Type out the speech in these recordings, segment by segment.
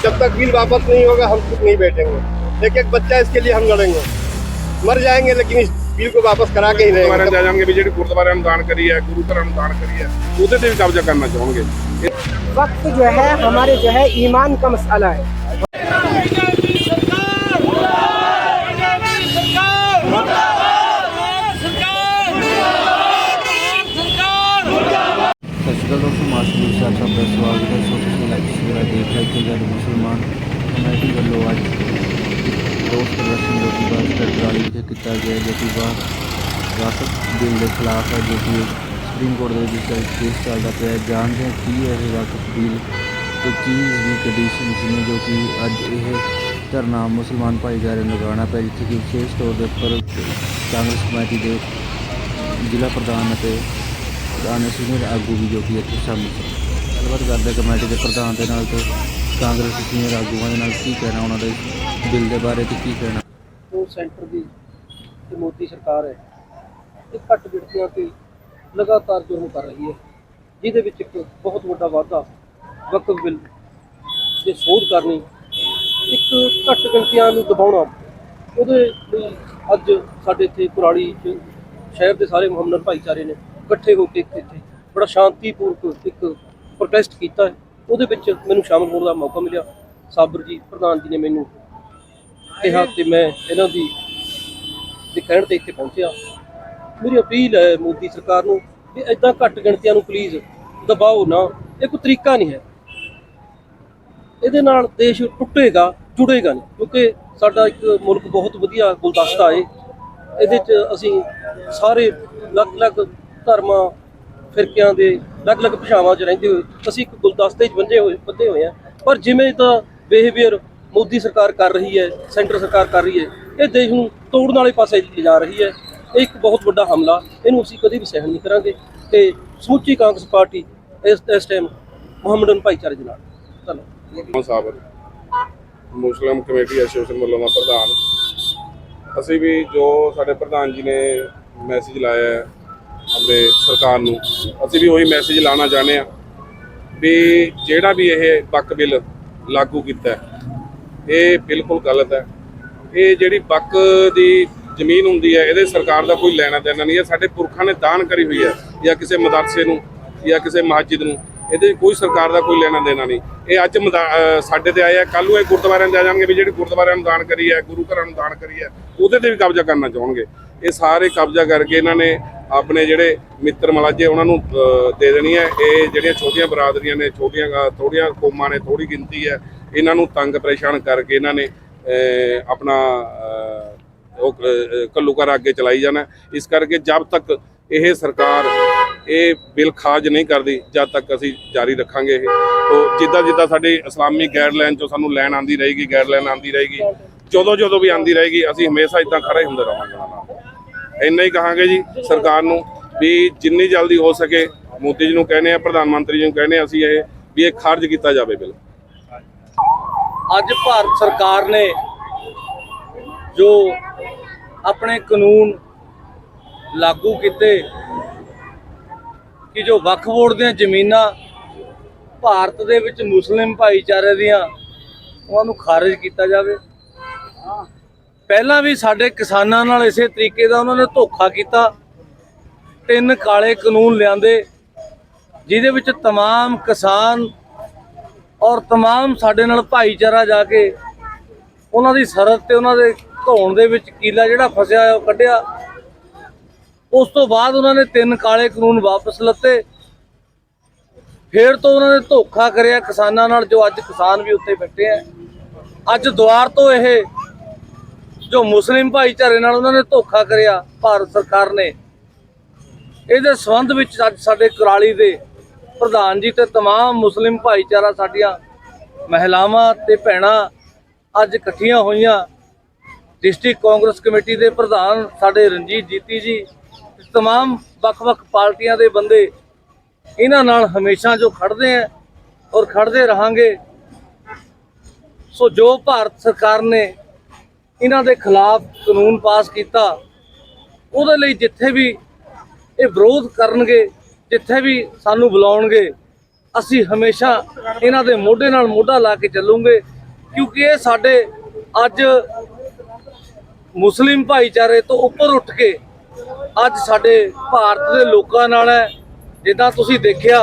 जब तक बिल वापस नहीं होगा हम चुप नहीं बैठेंगे। एक एक बच्चा इसके लिए हम लड़ेंगे, मर जाएंगे लेकिन इस बिल को वापस करा के ही रहेंगे। जा जाएंगे भी ਜਿਹੜੀ ਗੁਰਦੁਆਰਿਆਂ ਨੂੰ ਦਾਨ ਕਰੀ ਹੈ, ਗੁਰੂ ਘਰਾਂ ਨੂੰ ਦਾਨ ਕਰੀ ਹੈ, ਉਹਦੇ ਤੇ ਵੀ ਕਬਜ਼ਾ ਕਰਨਾ ਚਾਹਣਗੇ। वक्त जो है हमारे जो है ईमान का मसला है। मुसलमान कमेटी वालों अज रोस प्रदर्शन जो कि बस कटराली किया गया जो कि वक्फ बिल के खिलाफ है, जो कि सुप्रीम कोर्ट के केस चलता पे जानते हैं की है वक्फ बिल तो चीज़ भी कंडीशन ने जो कि अज ये धरना मुसलमान भाईचारे लगाना पाया, जिथे कि विशेष तौर पर कांग्रेस कमेटी के जिला प्रधान प्रधान सीनियर आगू भी जो कि इतने शामिल थे। गलबात करते कमेटी के प्रधान के नाल तो कांग्रेस सीनियर आगुआं दे नाल की कहना उन्होंने बिल के बारे की कहना। तो सेंटर की जो मोदी सरकार है ये घट गिणतियां ते लगातार जुर्म कर रही है, जिहदे विच एक बहुत वड्डा वाधा वक्फ बिल की सोध करनी, एक घट गिणतियां नूं दबाउणा, उहदे लई अज साडे इत्थे कुराली शहर के सारे मुहम्मदन भाईचारे ने इकट्ठे होकर इत्थे बड़ा शांतिपूर्वक एक प्रोटेस्ट किया है। ਉਹਦੇ ਵਿੱਚ ਮੈਨੂੰ ਸ਼ਾਮਲ ਹੋਣ ਦਾ ਮੌਕਾ ਮਿਲਿਆ। ਸਾਬਰ ਜੀ ਪ੍ਰਧਾਨ ਜੀ ਨੇ ਮੈਨੂੰ ਕਿਹਾ ਤੇ ਮੈਂ ਇਹਨਾਂ ਦੀ ਕਹਿਣ ਤੇ ਇੱਥੇ ਪਹੁੰਚਿਆ। ਮੇਰੀ ਅਪੀਲ ਹੈ ਮੋਦੀ ਸਰਕਾਰ ਨੂੰ ਕਿ ਇੱਦਾਂ ਘੱਟ ਗਿਣਤੀਆਂ ਨੂੰ ਪਲੀਜ਼ ਦਬਾਓ ਨਾ, ਇਹ ਕੋਈ ਤਰੀਕਾ ਨਹੀਂ ਹੈ। ਇਹਦੇ ਨਾਲ ਦੇਸ਼ ਟੁੱਟੇਗਾ, ਜੁੜੇਗਾ ਨਹੀਂ, ਕਿਉਂਕਿ ਸਾਡਾ ਇੱਕ ਮੁਲਕ ਬਹੁਤ ਵਧੀਆ ਗੁਲਦਸਤਾ ਹੈ। ਇਹਦੇ 'ਚ ਅਸੀਂ ਸਾਰੇ ਅਲੱਗ-ਅਲੱਗ ਧਰਮਾਂ ਫਿਰਕਿਆਂ ਦੇ अलग अलग भाषावां रहिंदे हुए असीं एक गुलदस्ते बंधे हुए हैं, पर जिवें दा बिहेवियर मोदी सरकार कर रही है, सेंटर सरकार कर रही है, ये देश नूं तोड़न वाले पासे ले जा रही है। ये एक बहुत बड़ा हमला, इहनूं असीं कदे भी सहन नहीं करांगे ते समूची कांग्रेस पार्टी इस टाइम मुहम्मदन भाईचारे दे नाल। धन्नवाद। साबर मुस्लिम कमेटी एसोसीएशन वालों का प्रधान असीं भी जो साडे प्रधान जी ने मैसेज लाया है अपने सरकार नूं, असीं भी वही मैसेज लाना चाहते हैं भी जिहड़ा भी ये वक्फ बिल लागू किया ये बिल्कुल गलत है। ये जिहड़ी वक्फ की जमीन हुंदी है ये सरकार का कोई लेना देना नहीं है, साडे पुरखा ने दान करी हुई है या किसी मदरसे नूं या किसी मस्जिद नूं, ये कोई सरकार का कोई लेना देना नहीं। ये अज साडे ते आए हैं, कल नूं ये गुरुद्वारिਆਂ ते आ जाणगे भी जिहड़ी गुरुद्वारिਆਂ ਨੂੰ दान करी है, गुरु घरां ਨੂੰ दान करी है, ਉਹਦੇ ਤੇ भी कब्जा करना चाहणगे। ये सारे कब्जा करके इन्होंने अपने ਜਿਹੜੇ मित्र मलाजे उन्होंने दे देनी है। ये ਜਿਹੜੀਆਂ छोटिया बरादरियां ने, थोड़िया कौमां ने, थोड़ी गिनती है, इन्हों तंग परेशान करके इन्होंने अपना घल्लूघर अगे चलाई जाना। इस करके जब तक यह सरकार ये बिल खारिज नहीं करती जब तक असी जारी रखांगे। तो जिदा जिदा साडी इस्लामी गाइडलाइन चो सानू लैन आती रहेगी, गाइडलाइन आती रहेगी, जो भी आती रहेगी असी हमेशा इदा खड़े होंदे रहांगे। इन्ना ही कहांगे जी सरकार नूं भी जिन्नी जल्दी हो सके मोदी जी नूं कहने आ, प्रधानमंत्री जी नूं कहने असी ये भी ये खारिज किया जाए बिल। अज भारत सरकार ने जो अपने कानून लागू किए कि जो वक्फ बोर्ड दी जमीनां भारत दे विच मुस्लिम भाईचारे दियां उन्हां नूं खारिज किया जाए। पहला भी साडे किसानां नाल इसे तरीके दा उन्होंने धोखा किया, 3 काले कानून लियादे जिहदे विच तमाम किसान और तमाम साडे नाल भाईचारा जाके उन्हां दी सरहद ते उन्हां दे धौण दे विच कीला जिहड़ा फसिया है ओह कढिया। उस तो बाद उन्होंने 3 काले कानून वापस लते, फिर तो उन्होंने धोखा करिया किसानां नाल, जो अज किसान भी उत्ते बैठे हैं। अज दुआर तो यह जो मुस्लिम भाईचारे नाल उन्होंने धोखा करिया भारत सरकार ने, इहदे संबंध विच अज साडे कुराली दे प्रधान जी ते तमाम मुस्लिम भाईचारा साडियां महिलावां ते भैणां अज इकट्ठियां होईयां। डिस्ट्रिक्ट कांग्रेस कमेटी के प्रधान साडे रणजीत जीती जी, तमाम वख-वख पार्टियां दे बंदे इन्हां नाल हमेशा जो खड़दे हैं और खड़दे रहांगे। सो जो भारत सरकार ने इन्हां दे खिलाफ कानून पास किया उहदे लई जिथे भी ये विरोध करनगे, जिथे भी सानू बुलाउणगे, असी हमेशा इन्हां दे मोढे नाल मोढा ला के चलूंगे। ਕਿਉਂਕਿ ਇਹ ਸਾਡੇ ਅੱਜ ਮੁਸਲਿਮ ਭਾਈਚਾਰੇ ਤੋਂ ਉੱਪਰ ਉੱਠ ਕੇ ਅੱਜ ਸਾਡੇ ਭਾਰਤ ਦੇ ਲੋਕਾਂ ਨਾਲ ਹੈ। ਜਿੱਦਾਂ ਤੁਸੀਂ ਦੇਖਿਆ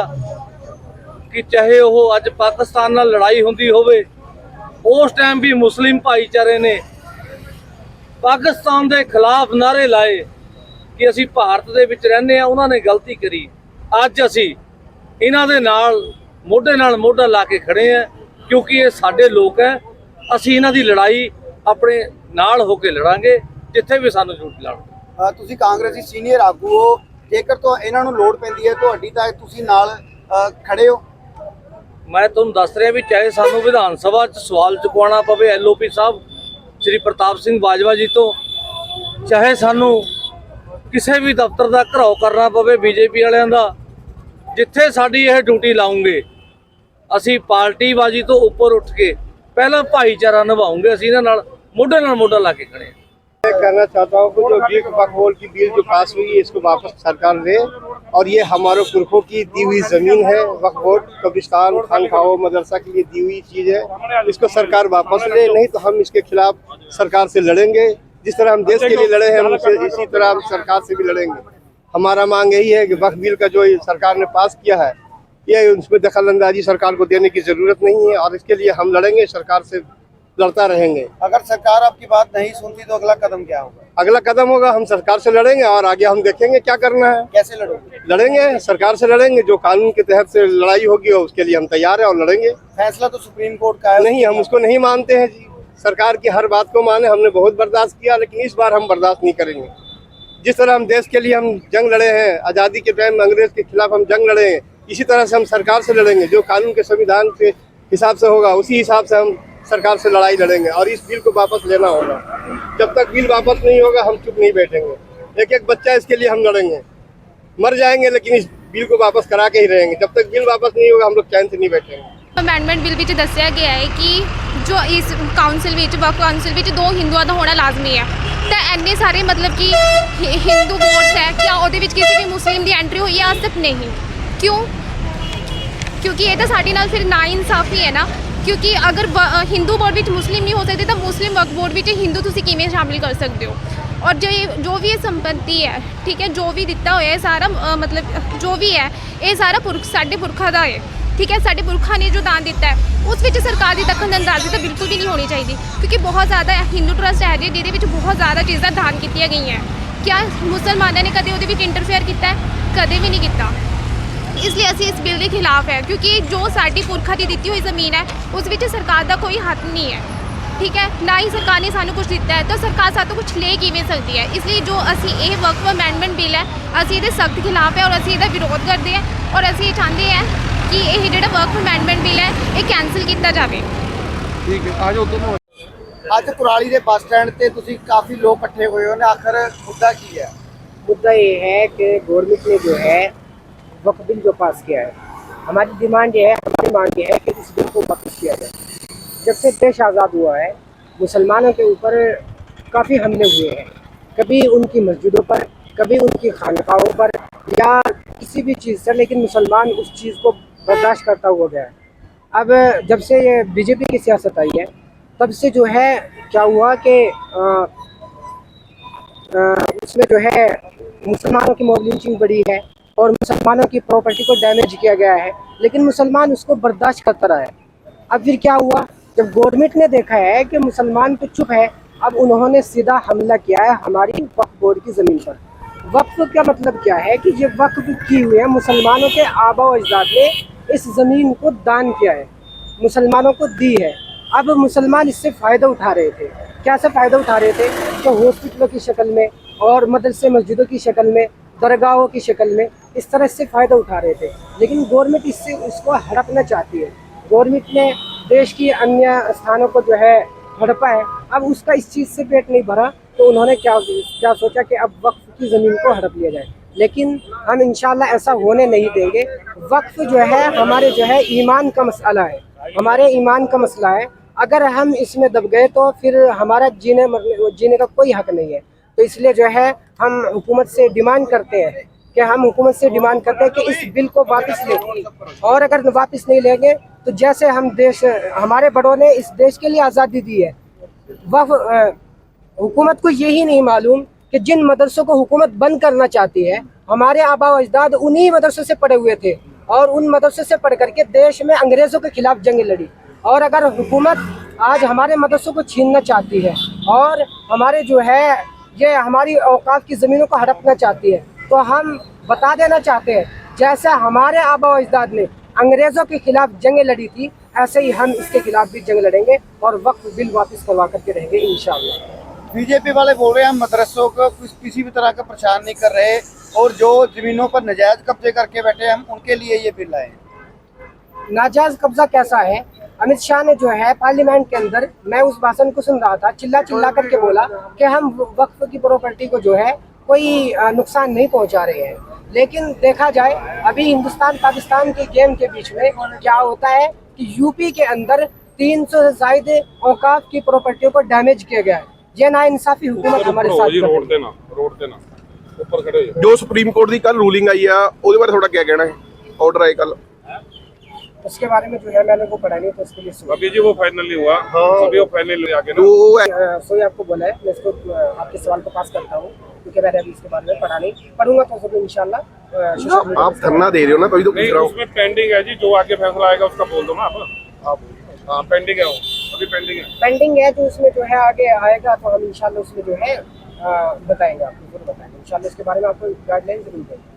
ਕਿ ਚਾਹੇ ਉਹ ਅੱਜ ਪਾਕਿਸਤਾਨ ਨਾਲ ਲੜਾਈ ਹੁੰਦੀ ਹੋਵੇ, ਉਸ ਟਾਈਮ ਵੀ ਮੁਸਲਿਮ ਭਾਈਚਾਰੇ ਨੇ ਪਾਕਿਸਤਾਨ ਦੇ ਖਿਲਾਫ ਨਾਅਰੇ ਲਾਏ ਕਿ ਅਸੀਂ ਭਾਰਤ ਦੇ ਵਿੱਚ ਰਹਿੰਦੇ ਆ, ਉਹਨਾਂ ਨੇ ਗਲਤੀ ਕਰੀ। ਅੱਜ ਅਸੀਂ ਇਹਨਾਂ ਦੇ ਨਾਲ ਮੋਢਾ ਲਾ ਕੇ ਖੜੇ ਆ, ਕਿਉਂਕਿ ਇਹ ਸਾਡੇ ਲੋਕ ਹੈ। ਅਸੀਂ ਇਹਨਾਂ ਦੀ ਲੜਾਈ ਆਪਣੇ ਨਾਲ ਹੋ ਕੇ ਲੜਾਂਗੇ, ਜਿੱਥੇ ਵੀ ਸਾਨੂੰ ਜ਼ਰੂਰਤ ਲੜਾਂਗੇ। ਤੁਸੀਂ ਕਾਂਗਰਸੀ ਸੀਨੀਅਰ ਆਗੂ ਹੋ, ਜੇਕਰ ਤੋਂ ਇਹਨਾਂ ਨੂੰ ਲੋੜ ਪੈਂਦੀ ਹੈ ਤੁਹਾਡੀ ਤਾਂ ਤੁਸੀਂ ਨਾਲ ਖੜੇ ਹੋ। ਮੈਂ ਤੁਹਾਨੂੰ ਦੱਸ ਰਿਹਾ ਵੀ ਚਾਹੇ ਸਾਨੂੰ ਵਿਧਾਨ ਸਭਾ 'ਚ ਸਵਾਲ ਚੁਕਵਾਉਣਾ ਪਵੇ ਐਲਓਪੀ ਸਾਹਿਬ ਸ਼੍ਰੀ ਪ੍ਰਤਾਪ ਸਿੰਘ ਬਾਜਵਾ ਜੀ ਤੋਂ, ਚਾਹੇ ਸਾਨੂੰ ਕਿਸੇ ਵੀ ਦਫ਼ਤਰ ਦਾ ਘਿਰਾਓ ਕਰਨਾ ਪਵੇ ਬੀਜੇਪੀ ਵਾਲਿਆਂ ਦਾ, ਜਿੱਥੇ ਸਾਡੀ ਇਹ ਡਿਊਟੀ ਲਾਉਂਗੇ ਅਸੀਂ ਪਾਰਟੀਬਾਜ਼ੀ ਤੋਂ ਉੱਪਰ ਉੱਠ ਕੇ ਪਹਿਲਾਂ ਭਾਈਚਾਰਾ ਨਿਭਾਉਂਗੇ। ਅਸੀਂ ਇਹਨਾਂ ਨਾਲ ਮੋਢਾ ਲਾ ਕੇ ਖੜੇ। मैं कहना चाहता हूँ कि जो वक्फ बोर्ड की बिल जो पास हुई है इसको वापस सरकार ले, और ये हमारे पुरखों की दी हुई जमीन है। वक्फ बोर्ड कब्रिस्तान, खानखाओं, मदरसा के लिए दी हुई चीज़ है, इसको सरकार वापस ले, नहीं तो हम इसके खिलाफ सरकार से लड़ेंगे। जिस तरह हम देश के लिए लड़े हैं उनसे इसी तरह हम सरकार से भी लड़ेंगे। हमारा मांग यही है कि वक्फ बिल का जो सरकार ने पास किया है ये उसमें दखल अंदाजी सरकार को देने की ज़रूरत नहीं है, और इसके लिए हम लड़ेंगे, सरकार से लड़ता रहेंगे। अगर सरकार आपकी बात नहीं सुनती तो अगला कदम क्या होगा? अगला कदम होगा हम सरकार से लड़ेंगे, और आगे हम देखेंगे क्या करना है। कैसे लड़ोगे? लड़ेंगे, सरकार से लड़ेंगे। जो कानून के तहत से लड़ाई होगी उसके लिए हम तैयार हैं और लड़ेंगे। फैसला तो सुप्रीम कोर्ट का है। नहीं, हम उसको नहीं मानते हैं जी। सरकार की हर बात को माने, हमने बहुत बर्दाश्त किया, लेकिन इस बार हम बर्दाश्त नहीं करेंगे। जिस तरह हम देश के लिए हम जंग लड़े हैं, आज़ादी के टाइम अंग्रेज के खिलाफ हम जंग लड़े हैं, इसी तरह से हम सरकार से लड़ेंगे। जो कानून के संविधान के हिसाब से होगा उसी हिसाब से हम सरकार से लड़ाई लड़ेंगे, और इस बिल को वापस लेना होगा। जब तक बिल वापस नहीं होगा हम चुप नहीं बैठेंगे। एक एक बच्चा इसके लिए हम लड़ेंगे, मर जाएंगे लेकिन इस बिल को वापस करा के ही रहेंगे। जब तक बिल वापस नहीं होगा हम लोग चैन से नहीं बैठेंगे। अमेंडमेंट बिल ਵਿੱਚ ਦੱਸਿਆ ਗਿਆ ਹੈ ਕਿ ਜੋ ਇਸ ਕਾਉਂਸਲ ਵਿੱਚ ਵਕਫ ਕਾਉਂਸਲ ਵਿੱਚ 2 ਹਿੰਦੂਆਂ ਦਾ ਹੋਣਾ ਲਾਜ਼ਮੀ ਹੈ, ਤਾਂ ਇੰਨੇ ਸਾਰੇ ਮਤਲਬ ਕਿ ਹਿੰਦੂ ਬੋਰਡਸ ਹੈ, क्या ਉਹਦੇ ਵਿੱਚ ਕਿਸੇ ਵੀ ਮੁਸਲਿਮ ਦੀ ਐਂਟਰੀ ਹੋਈ ਹੈ? ਅੱਜ ਤੱਕ ਨਹੀਂ। क्यों? क्योंकि ये तो साढ़े नाल फिर ना इंसाफी है ना। क्योंकि अगर हिंदू बोर्ड में मुस्लिम नहीं हो सकते तो मुस्लिम वक्फ बोर्ड में हिंदू तुसी किवें शामिल कर सकते हो? और जो भी ये संपत्ति है, ठीक है, जो भी दिता होया है सारा मतलब जो भी है ये सारा साडे पुरखा दा है, ठीक है। साडे पुरखा ने जो दान दिता है उस विच सरकार की दखल अंदाजी तो बिल्कुल भी नहीं होनी चाहिए, क्योंकि बहुत ज़्यादा हिंदू ट्रस्ट है जिहदे विच बहुत ज़्यादा चीज़ां दान कीतियां गई हैं। क्या मुसलमानों ने कदे उहदे विच इंटरफेयर किया है? कदे भी नहीं किया। इसलिए असी इस बिल के खिलाफ है, क्योंकि जो साडी पुरखा की दी हुई ज़मीन है उस विच सरकार का कोई हक नहीं है, ठीक है। ना ही सरकार ने सानू कुछ दिता है, तो सरकार सातों कुछ ले किवें सकती है? इसलिए जो असी ये वक्फ अमेंडमेंट बिल है असी इहदे सख्त खिलाफ है, और असी इहदा विरोध करते हैं, और असी ये चाहते हैं कि यह जिहड़ा वक्फ अमेंडमेंट बिल है ये कैंसल किया जाए। ठीक है, आ जाओ दोनों। ਅੱਜ ਕੁਰਾਲੀ ਦੇ ਬੱਸ ਸਟੈਂਡ ਤੇ ਤੁਸੀਂ ਕਾਫੀ ਲੋਕ ਇਕੱਠੇ ਹੋਏ ਹੋ ਨੇ, आखिर मुद्दा की है? मुद्दा ये है कि गवर्नमेंट ने जो है वक्फ बिल जो पास किया है, हमारी डिमांड ये है, हमारी मांग ये है कि इस बिल को वापस किया जाए। जब से देश आज़ाद हुआ है मुसलमानों के ऊपर काफ़ी हमले हुए हैं, कभी उनकी मस्जिदों पर, कभी उनकी खानकाहों पर, या किसी भी चीज़ से, लेकिन मुसलमान उस चीज़ को बर्दाश्त करता हुआ गया है। अब जब से ये बीजेपी की सियासत आई है तब से जो है क्या हुआ कि उसमें जो है मुसलमानों की मॉब लिंचिंग बढ़ी है और मुसलमानों की प्रॉपर्टी को डैमेज किया गया है, लेकिन मुसलमान उसको बर्दाश्त करता रहा है। अब फिर क्या हुआ, जब गवर्नमेंट ने देखा है कि मुसलमान तो चुप है, अब उन्होंने सीधा हमला किया है हमारी वक्फ बोर्ड की ज़मीन पर। वक्फ का मतलब क्या है कि ये वक्फ की हुई है, मुसलमानों के आबा व अजदाद ने इस ज़मीन को दान किया है, मुसलमानों को दी है। अब मुसलमान इससे फ़ायदा उठा रहे थे। क्या से फ़ायदा उठा रहे थे? तो हॉस्पिटलों की शक्ल में, और मदरसे मस्जिदों की शक्ल में, दरगाहों की शक्ल में, इस तरह से फ़ायदा उठा रहे थे। लेकिन गवर्नमेंट इससे उसको हड़पना चाहती है। गवर्नमेंट ने देश की अन्य स्थानों को जो है हड़पा है, अब उसका इस चीज़ से पेट नहीं भरा, तो उन्होंने क्या सोचा कि अब वक्फ की ज़मीन को हड़प लिया जाए। लेकिन हम इंशाल्लाह ऐसा होने नहीं देंगे। वक्फ जो है हमारे जो है ईमान का मसला है, हमारे ईमान का मसला है। अगर हम इसमें दब गए तो फिर हमारा जीने का कोई हक नहीं है। तो इसलिए जो है हम हुकूमत से डिमांड करते हैं कि हम हुकूमत से डिमांड करते हैं कि इस बिल को वापस लें, और अगर वापस नहीं लेंगे तो जैसे हमारे बड़ों ने इस देश के लिए आज़ादी दी है, वह हुकूमत को यही नहीं मालूम कि जिन मदरसों को हुकूमत बंद करना चाहती है, हमारे आबा व अजदाद उन्हीं मदरसों से पढ़े हुए थे और उन मदरसों से पढ़ करके देश में अंग्रेज़ों के खिलाफ जंग लड़ी। और अगर हुकूमत आज हमारे मदरसों को छीनना चाहती है और हमारे जो है ये हमारी औकाफ की ज़मीनों को हड़पना चाहती है, तो हम बता देना चाहते हैं जैसे हमारे आबा व अजदाद ने अंग्रेज़ों के खिलाफ जंग लड़ी थी, ऐसे ही हम इसके खिलाफ भी जंग लड़ेंगे और वक्फ बिल वापस करवा करके रहेंगे इंशाअल्लाह। बीजेपी वाले बोल रहे हैं हम मदरसों को किसी भी तरह का प्रचार नहीं कर रहे और जो जमीनों पर नजायज कब्जे करके बैठे हैं हम उनके लिए ये बिल लाए। नाजायज कब्जा कैसा है? अमित शाह ने जो है पार्लियामेंट के अंदर, मैं उस भाषण को सुन रहा था, चिल्ला चिल्ला करके बोला कि हम वक्फ की प्रॉपर्टी को जो है कोई नुकसान नहीं पहुंचा रहे हैं। लेकिन देखा जाए अभी हिंदुस्तान पाकिस्तान के गेम के बीच में क्या होता है कि यूपी के अंदर 300 से ज्यादा औकाफ की प्रॉपर्टियों को डैमेज किया गया है। ये नाइंसाफी हुकूमत हमारे साथ कर रही है। रोड देना ऊपर खड़े हो जो सुप्रीम कोर्ट की कल रूलिंग आई है ਉਹਦੇ ਬਾਰੇ ਤੁਹਾਡਾ क्या कहना है? ऑर्डर आए कल, उसके बारे में जो है मैंने वो पढ़ा नहीं, तो उसके लिए अभी जी वो फाइनली हुआ। अभी वो फाइनली आके ना जो सोई आपको बोला है, मैं इसको आपके सवाल को पास करता हूँ क्योंकि मैंने अभी इसके बारे में पढ़ा नहीं, पढ़ूंगा तो जरूर इंशाल्लाह। आप धरना दे रहे हो ना, तभी तो पूछ नहीं, रहा हूँ। उसमें पेंडिंग है जी, जो आगे फैसला आएगा उसका बोल दो ना आप। हाँ पेंडिंग है, वो अभी पेंडिंग है। पेंडिंग है, जो उसमें जो है आगे आएगा तो हम इंशाल्लाह उसमें जो है बताएंगे, आपको जरूर बताएंगे इंशाल्लाह। इसके बारे में आपको गाइडलाइन जरूर देंगे।